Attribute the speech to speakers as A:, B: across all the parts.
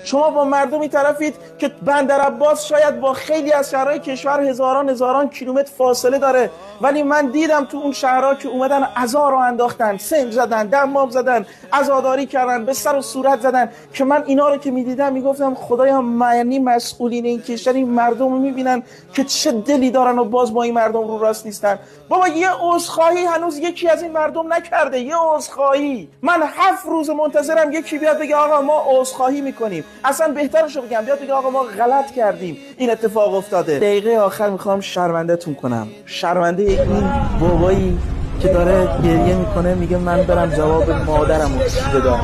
A: شما با مردمی طرفید که بندرعباس شاید با خیلی از شهرهای کشور هزاران کیلومتر فاصله داره، ولی من دیدم تو اون شهرها که اومدن عزا رو انداختن، سنج زدن، دمام زدن، عزاداری کردن، به سر و صورت زدن، که من اینا رو که میدیدم میگفتم خدایا معنی مسئولین این کشور این مردم رو میبینن که چه دلی دارن و باز با این مردم رو راست نیستن. بابا یه عذرخواهی هنوز یکی از این مردم نکرده، یه عذرخواهی. من 7 روز منتظرم یکی بیاد بگه آقا ما عذرخواهی میکنیم. اصلا بهترشو بگم بیاد بگه آقا ما غلط کردیم، این اتفاق افتاده. دقیقه آخر میخوام شرمنده‌تون کنم، شرمنده این بابایی که داره گریه میکنه میگه من برم جواب مادرم رو بدم.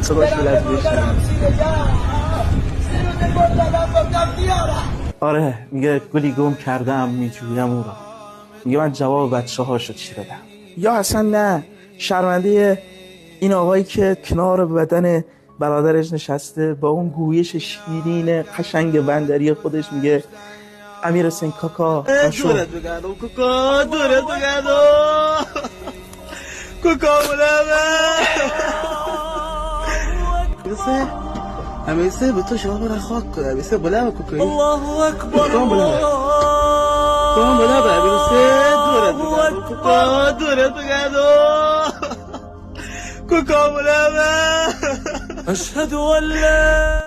A: صداش بلد بشنم. آره میگه گلی گم کردم میجویم او را. میگه من جواب بچه هاشو چی بدم. یا اصلا نه، شرمنده این آقایی که کنار بدن برادرش نشسته با اون گویش شیرین قشنگ بندری خودش میگه امیر حسین کاکا
B: دورت بگردم کاکا، دورت بگردم کاکا بلمه همیسه به تو شما برای خاک کنه. همیسه بلمه کاکایی الله اکبر کاکا بلمه کاکا بلمه همیسه دورت بگردم کاکا، دورت بگردم کاکا بلمه اشهد ان لا